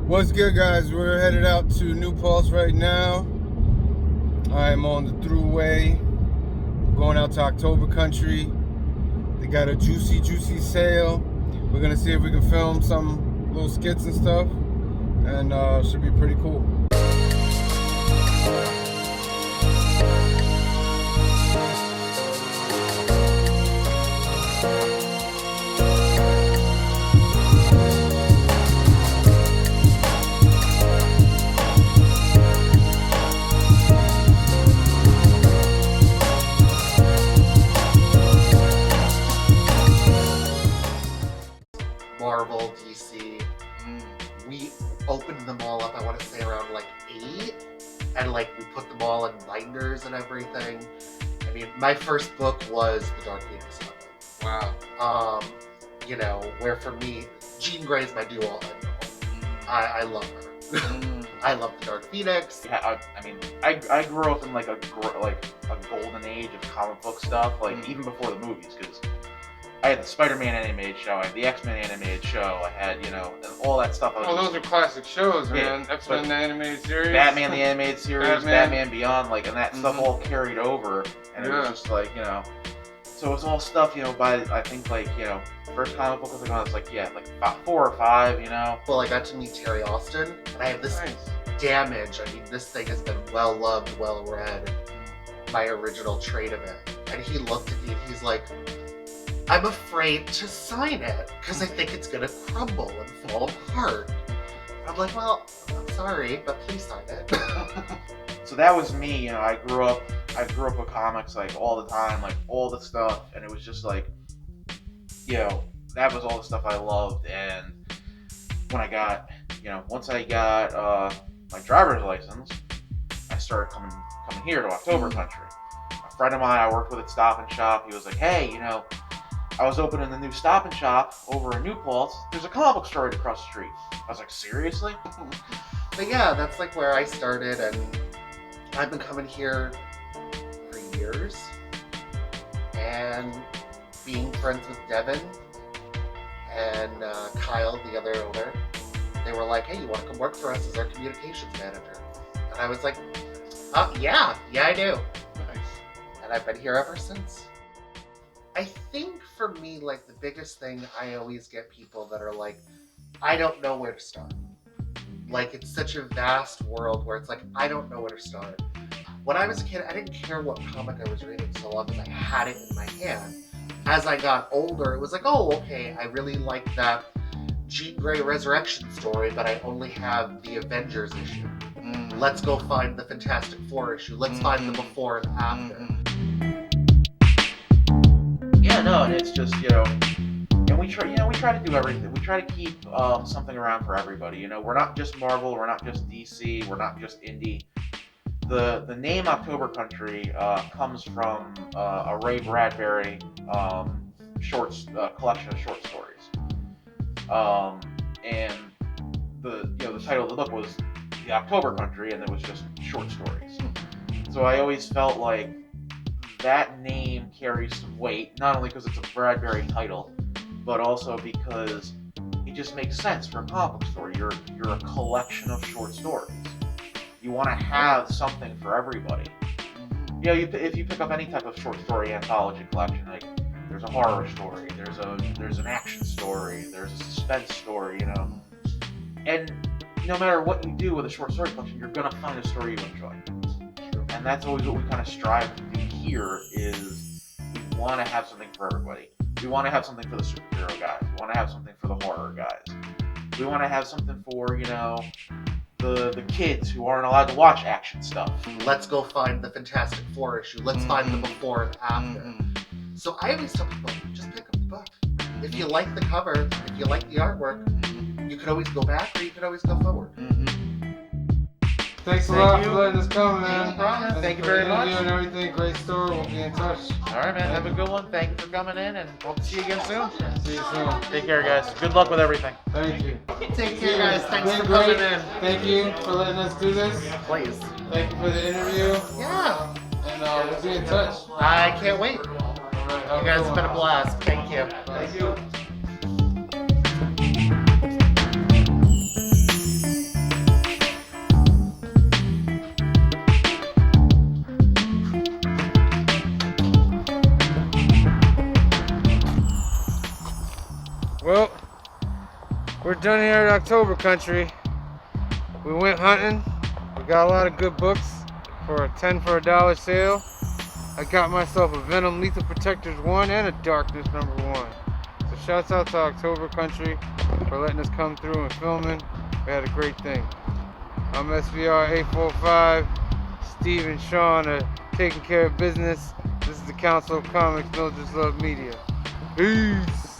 What's good, guys? We're headed out to New Paltz right now. I'm on the throughway, going out to October Country. They got a juicy sale. We're gonna see if we can film some little skits and stuff, and should be pretty cool. Marvel, DC. We opened them all up, I want to say around like 8, and like we put them all in binders and everything. I mean, my first book was The Dark Phoenix. Wow. You know, where for me, Jean Grey is my do-all end-all. I love her. I love The Dark Phoenix. Yeah, I grew up in like a golden age of comic book stuff, like even before the movies, because I had the Spider-Man animated show, I had the X-Men animated show, I had, you know, all that stuff. Those are classic shows, man. Yeah, X-Men the animated series, Batman the animated series, Batman Beyond, like, and that stuff all carried over, and it was just like, you know, so it's all stuff, you know, by, I think, like, you know, first comic book I was like, yeah, like about 4 or 5, you know. Well, I got to meet Terry Austin, and I have this Damage. I mean, this thing has been well-loved, well-read, my original trade of it. And he looked at me and he's like, I'm afraid to sign it because I think it's gonna crumble and fall apart. I'm like, well, I'm sorry, but please sign it. So that was me, you know. I grew up with comics like all the time, like all the stuff, and it was just like, you know, that was all the stuff I loved. And when I got, you know, once I got my driver's license, I started coming here to October Country. A friend of mine I worked with at Stop and Shop, he was like, hey, you know, I was opening the new Stop and Shop over in New Paltz. There's a comic book store right across the street. I was like, seriously? But yeah, that's like where I started, and I've been coming here for years. And being friends with Devon and Kyle, the other owner, they were like, hey, you want to come work for us as our communications manager? And I was like, yeah, I do. Nice. And I've been here ever since. I think for me, like, the biggest thing, I always get people that are like, I don't know where to start. Like, it's such a vast world where it's like, I don't know where to start. When I was a kid, I didn't care what comic I was reading so long as I had it in my hand. As I got older, it was like, oh, okay, I really like that Jean Grey Resurrection story, but I only have the Avengers issue. Let's go find the Fantastic Four issue. Let's find the before and after. Yeah, no, and it's just, you know, and we try to do everything. We try to keep something around for everybody. You know, we're not just Marvel, we're not just DC, we're not just indie. The name October Country comes from a Ray Bradbury collection of short stories, and the title of the book was The October Country, and it was just short stories. So I always felt like that name carries some weight, not only because it's a Bradbury title, but also because it just makes sense for a comic book story. You're a collection of short stories. You want to have something for everybody. You know, if you pick up any type of short story anthology collection, like there's a horror story, there's an action story, there's a suspense story, you know. And no matter what you do with a short story collection, you're gonna find a story you enjoy. And that's always what we kind of strive to do here, is we want to have something for everybody. We want to have something for the superhero guys. We want to have something for the horror guys. We want to have something for, you know, the kids who aren't allowed to watch action stuff. Let's go find the Fantastic Four issue. Let's find the before and after. So I always tell people, just pick up the book. If you like the cover, if you like the artwork, you could always go back or you could always go forward. Thanks a lot for letting us come, man. No problem. Thank you very much. And everything, great story. We'll be in touch. All right, man. Have a good one. Thank you for coming in, and hope to see you again soon. See you soon. Take care, guys. Good luck with everything. Thank you. Take care, guys. Thanks Been for great. coming in. Thank you for letting us do this. Please. Thank you for the interview. Yeah. And we'll be in touch. I can't wait. All right, You guys have been a blast. Thank you. Thank you. done here at October Country. We went hunting. We got a lot of good books for a 10 for $1 sale. I got myself a Venom Lethal Protectors 1 and a Darkness #1. So shouts out to October Country for letting us come through and filming. We had a great thing. I'm SVR 845. Steve and Sean are taking care of business. This is the Council of Comics, Mildred's Love Media. Peace.